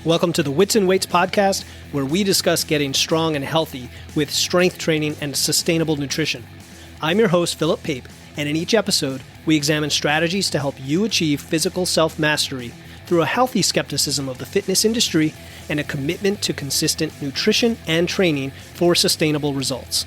Welcome to the Wits and Weights podcast, where we discuss getting strong and healthy with strength training and sustainable nutrition. I'm your host, Philip Pape, and in each episode, we examine strategies to help you achieve physical self-mastery through a healthy skepticism of the fitness industry and a commitment to consistent nutrition and training for sustainable results.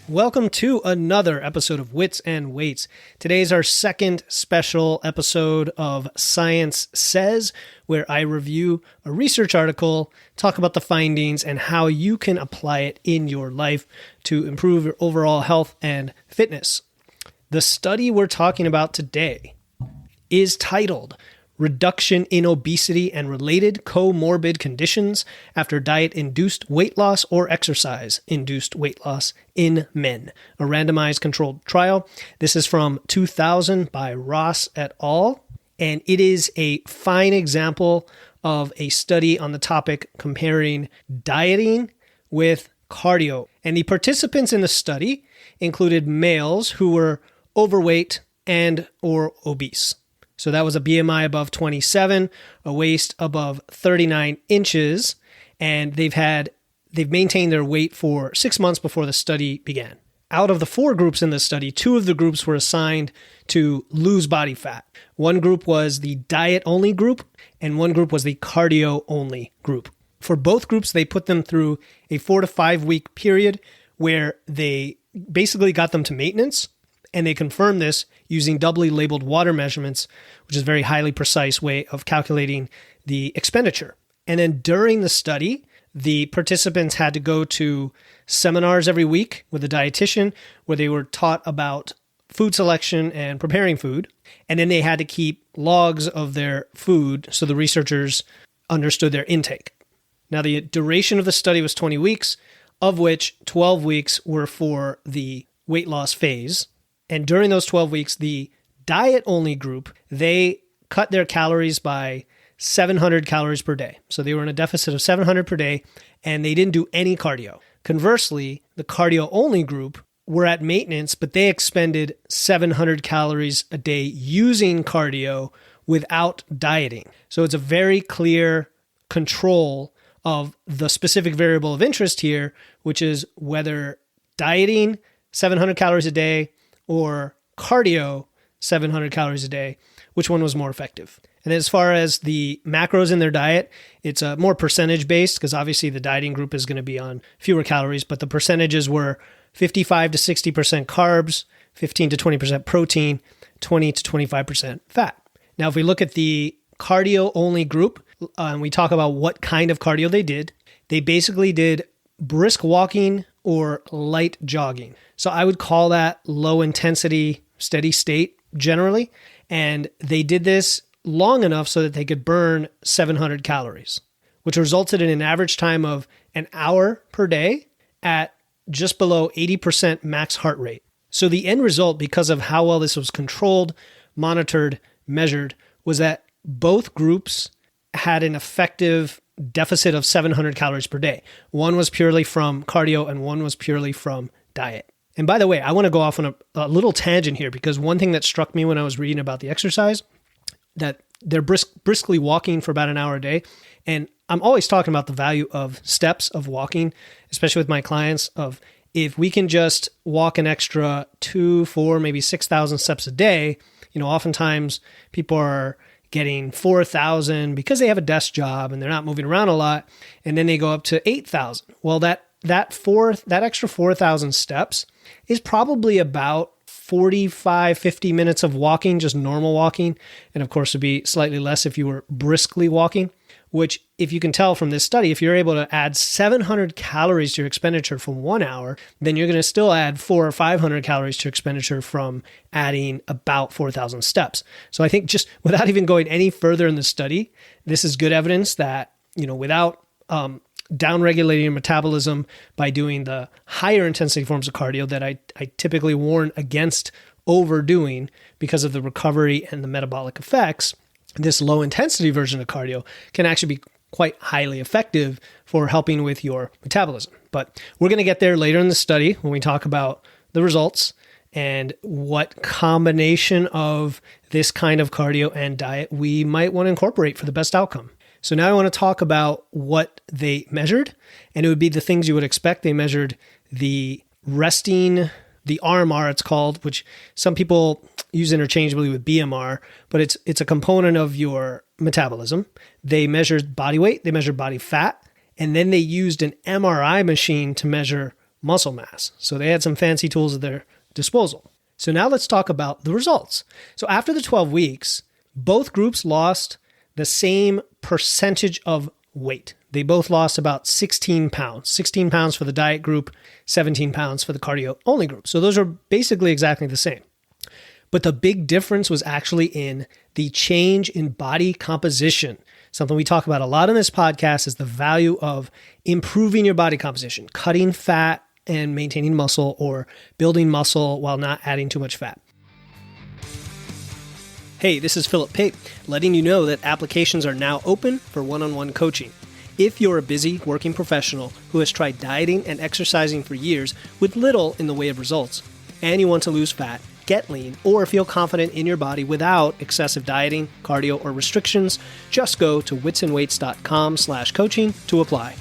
Welcome to another episode of Wits and Weights. Today is our second special episode of Science Says, where I review a research article, talk about the findings, and how you can apply it in your life to improve your overall health and fitness. The study we're talking about today is titled Reduction in Obesity and Related Comorbid Conditions After Diet-Induced Weight Loss or Exercise-Induced Weight Loss in Men, a randomized controlled trial. This is from 2000 by Ross et al., and it is a fine example of a study on the topic comparing dieting with cardio. And the participants in the study included males who were overweight and or obese. So that was a BMI above 27, a waist above 39 inches, and they've maintained their weight for 6 months before the study began. Out of the 4 groups in the study, 2 of the groups were assigned to lose body fat. One group was the diet-only group, and one group was the cardio-only group. For both groups, they put them through a 4 to 5 week period where they basically got them to maintenance, and they confirmed this using doubly labeled water measurements, which is a very highly precise way of calculating the expenditure. And then during the study, the participants had to go to seminars every week with a dietitian where they were taught about food selection and preparing food. And then they had to keep logs of their food so the researchers understood their intake. Now, the duration of the study was 20 weeks, of which 12 weeks were for the weight loss phase. And during those 12 weeks, the diet-only group, they cut their calories by 700 calories per day. So they were in a deficit of 700 per day, and they didn't do any cardio. Conversely, the cardio-only group were at maintenance, but they expended 700 calories a day using cardio without dieting. So it's a very clear control of the specific variable of interest here, which is whether dieting 700 calories a day or cardio 700 calories a day, which one was more effective. And as far as the macros in their diet, it's more percentage based because obviously the dieting group is going to be on fewer calories, but the percentages were 55 to 60% carbs, 15 to 20% protein, 20 to 25% fat. Now, if we look at the cardio only group and we talk about what kind of cardio they basically did brisk walking or light jogging. So I would call that low intensity, steady state generally. And they did this long enough so that they could burn 700 calories, which resulted in an average time of an hour per day at just below 80% max heart rate. So the end result, because of how well this was controlled, monitored, measured, was that both groups had an effective deficit of 700 calories per day. One was purely from cardio and one was purely from diet. And by the way, I want to go off on a little tangent here because one thing that struck me when I was reading about the exercise, that they're briskly walking for about an hour a day. And I'm always talking about the value of steps of walking, especially with my clients, of if we can just walk an extra 2, 4, maybe 6,000 steps a day, oftentimes people are getting 4,000 because they have a desk job and they're not moving around a lot. And then they go up to 8,000. Well, that extra 4,000 steps is probably about 45, 50 minutes of walking, just normal walking. And of course, it'd be slightly less if you were briskly walking, which if you can tell from this study, if you're able to add 700 calories to your expenditure from 1 hour, then you're going to still add 400 or 500 calories to your expenditure from adding about 4,000 steps. So I think just without even going any further in the study, this is good evidence that, without downregulating your metabolism by doing the higher intensity forms of cardio that I typically warn against overdoing because of the recovery and the metabolic effects, this low intensity version of cardio can actually be quite highly effective for helping with your metabolism. But we're going to get there later in the study when we talk about the results and what combination of this kind of cardio and diet we might want to incorporate for the best outcome. So now I want to talk about what they measured, and it would be the things you would expect. They measured the RMR it's called, which some people use interchangeably with BMR, but it's a component of your metabolism. They measured body weight, they measured body fat, and then they used an MRI machine to measure muscle mass. So they had some fancy tools at their disposal. So now let's talk about the results. So after the 12 weeks, both groups lost the same percentage of weight. They both lost about 16 pounds. 16 pounds for the diet group, 17 pounds for the cardio only group. So those are basically exactly the same. But the big difference was actually in the change in body composition. Something we talk about a lot on this podcast is the value of improving your body composition, cutting fat and maintaining muscle, or building muscle while not adding too much fat. Hey, this is Philip Pape, letting you know that applications are now open for one-on-one coaching. If you're a busy working professional who has tried dieting and exercising for years with little in the way of results, and you want to lose fat, get lean, or feel confident in your body without excessive dieting, cardio, or restrictions, just go to witsandweights.com/coaching to apply.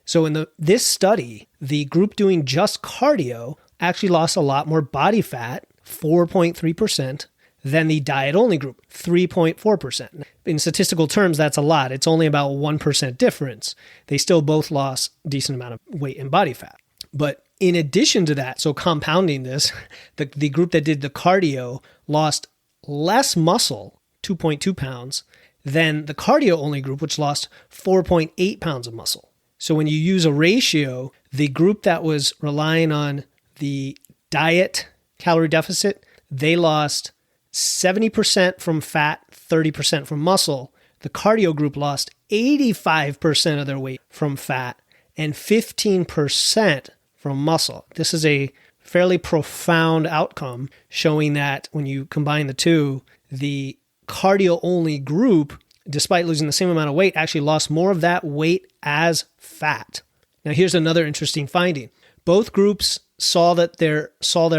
So in this study, the group doing just cardio actually lost a lot more body fat, 4.3%, than the diet-only group, 3.4%. In statistical terms, that's a lot. It's only about 1% difference. They still both lost a decent amount of weight and body fat. But in addition to that, so compounding this, the group that did the cardio lost less muscle, 2.2 pounds, than the cardio-only group, which lost 4.8 pounds of muscle. So when you use a ratio, the group that was relying on the diet calorie deficit, they lost 70% from fat, 30% from muscle. The cardio group lost 85% of their weight from fat and 15% from muscle. This is a fairly profound outcome showing that when you combine the two, the cardio-only group, despite losing the same amount of weight, actually lost more of that weight as fat. Now, here's another interesting finding. Both groups saw their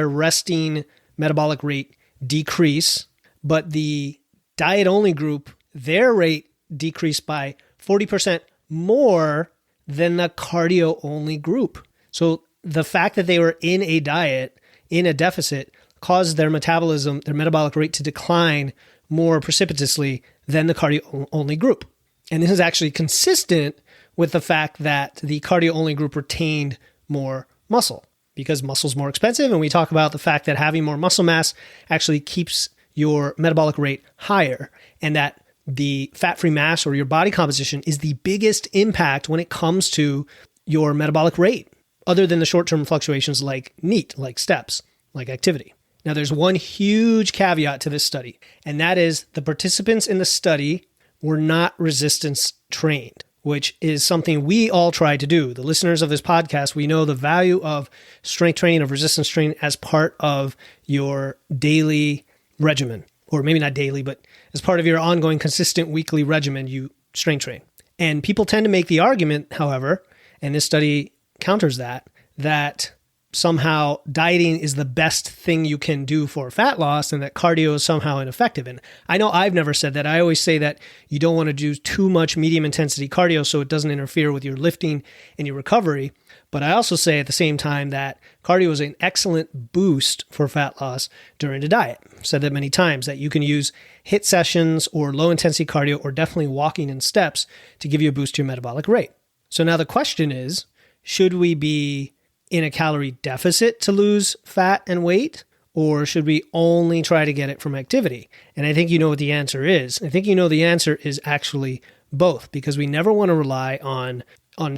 resting metabolic rate decrease, but the diet-only group, their rate decreased by 40% more than the cardio-only group. So the fact that they were in a diet, in a deficit, caused their metabolism, their metabolic rate to decline more precipitously than the cardio-only group. And this is actually consistent with the fact that the cardio-only group retained more muscle because muscle's more expensive. And we talk about the fact that having more muscle mass actually keeps your metabolic rate higher, and that the fat-free mass or your body composition is the biggest impact when it comes to your metabolic rate, other than the short-term fluctuations like NEAT, like steps, like activity. Now, there's one huge caveat to this study, and that is the participants in the study were not resistance trained, which is something we all try to do. The listeners of this podcast, we know the value of strength training, of resistance training as part of your daily regimen, or maybe not daily, but as part of your ongoing consistent weekly regimen, you strength train. And people tend to make the argument, however, and this study counters that somehow dieting is the best thing you can do for fat loss and that cardio is somehow ineffective. And I know I've never said that. I always say that you don't want to do too much medium intensity cardio so it doesn't interfere with your lifting and your recovery. But I also say at the same time that cardio is an excellent boost for fat loss during a diet. I've said that many times, that you can use HIIT sessions or low intensity cardio or definitely walking in steps to give you a boost to your metabolic rate. So now the question is, should we be in a calorie deficit to lose fat and weight, or should we only try to get it from activity? And I think you know what the answer is. I think you know the answer is actually both, because we never want to rely on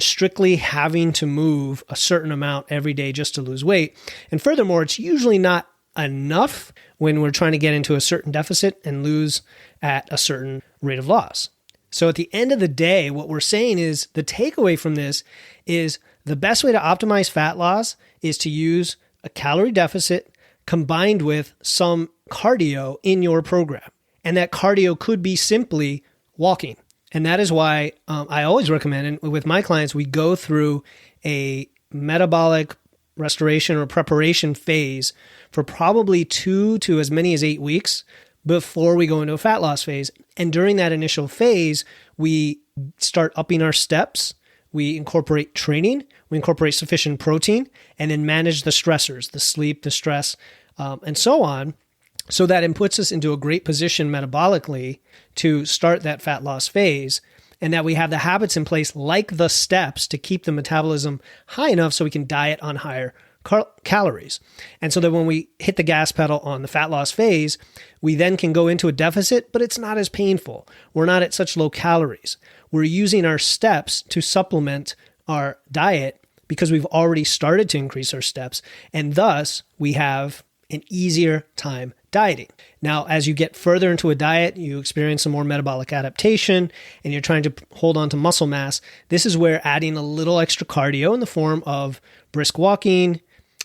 strictly having to move a certain amount every day just to lose weight. And furthermore, it's usually not enough when we're trying to get into a certain deficit and lose at a certain rate of loss. So at the end of the day, what we're saying is the takeaway from this is the best way to optimize fat loss is to use a calorie deficit combined with some cardio in your program. And that cardio could be simply walking. And that is why I always recommend, and with my clients, we go through a metabolic restoration or preparation phase for probably 2 to as many as 8 weeks before we go into a fat loss phase. And during that initial phase, we start upping our steps. We incorporate training, we incorporate sufficient protein, and then manage the stressors, the sleep, the stress, and so on. So that it puts us into a great position metabolically to start that fat loss phase, and that we have the habits in place like the steps to keep the metabolism high enough so we can diet on higher calories. And so that when we hit the gas pedal on the fat loss phase, we then can go into a deficit, but it's not as painful. We're not at such low calories. We're using our steps to supplement our diet because we've already started to increase our steps, and thus we have an easier time dieting. Now, as you get further into a diet, you experience some more metabolic adaptation and you're trying to hold on to muscle mass. This is where adding a little extra cardio in the form of brisk walking.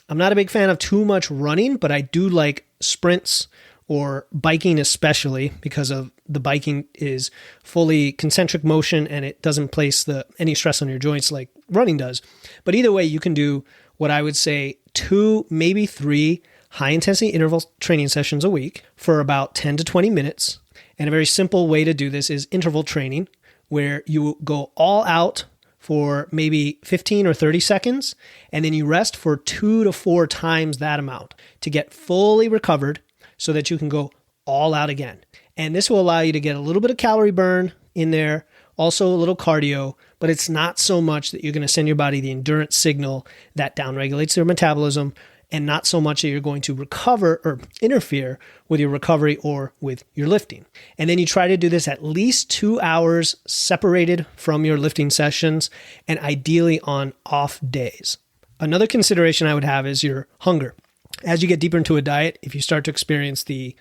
I'm not a big fan of too much running, but I do like sprints or biking, especially because of the biking is fully concentric motion and it doesn't place any stress on your joints like running does. But either way, you can do what I would say 2, maybe 3 high-intensity interval training sessions a week for about 10 to 20 minutes. And a very simple way to do this is interval training, where you go all out for maybe 15 or 30 seconds, and then you rest for 2 to 4 times that amount to get fully recovered so that you can go all out again. And this will allow you to get a little bit of calorie burn in there, also a little cardio, but it's not so much that you're going to send your body the endurance signal that downregulates your metabolism, and not so much that you're going to recover or interfere with your recovery or with your lifting. And then you try to do this at least 2 hours separated from your lifting sessions, and ideally on off days. Another consideration I would have is your hunger. As you get deeper into a diet, if you start to experience the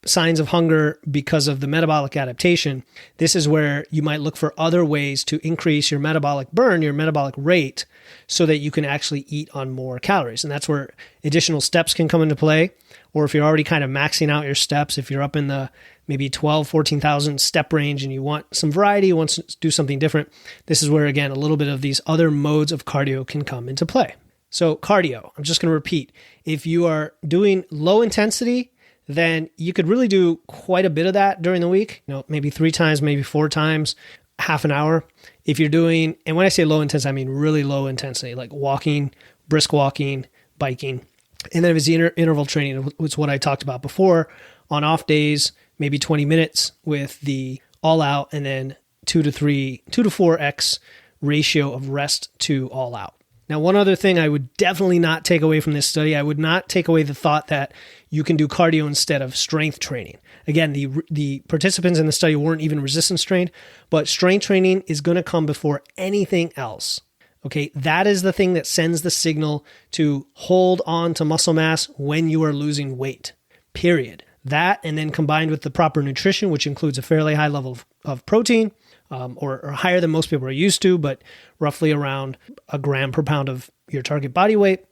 signs of hunger because of the metabolic adaptation, this is where you might look for other ways to increase your metabolic burn, your metabolic rate, so that you can actually eat on more calories. And that's where additional steps can come into play. Or if you're already kind of maxing out your steps, if you're up in the maybe 12, 14,000 step range and you want some variety, you want to do something different, this is where, again, a little bit of these other modes of cardio can come into play. So cardio, I'm just going to repeat. If you are doing low intensity, then you could really do quite a bit of that during the week, maybe 3 times, maybe 4 times, half an hour. If you're doing, and when I say low intensity, I mean really low intensity, like walking, brisk walking, biking. And then if it's the interval training, which is what I talked about before, on off days, maybe 20 minutes with the all out, and then 2 to 4x ratio of rest to all out. Now, one other thing I would definitely not take away from this study, I would not take away the thought that you can do cardio instead of strength training. Again, the participants in the study weren't even resistance trained, but strength training is going to come before anything else. Okay, that is the thing that sends the signal to hold on to muscle mass when you are losing weight, period. That, and then combined with the proper nutrition, which includes a fairly high level of protein, or higher than most people are used to, but roughly around a gram per pound of your target body weight.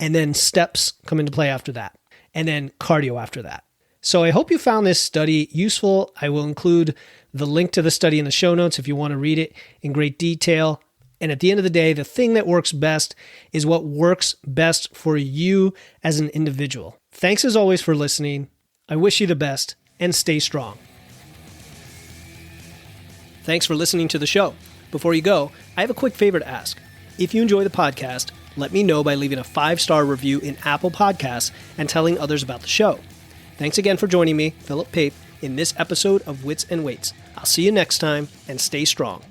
And then steps come into play after that. And then cardio after that. So I hope you found this study useful. I will include the link to the study in the show notes if you want to read it in great detail. And at the end of the day, the thing that works best is what works best for you as an individual. Thanks as always for listening. I wish you the best and stay strong. Thanks for listening to the show. Before you go, I have a quick favor to ask. If you enjoy the podcast, let me know by leaving a 5-star review in Apple Podcasts and telling others about the show. Thanks again for joining me, Philip Pape, in this episode of Wits and Weights. I'll see you next time, and stay strong.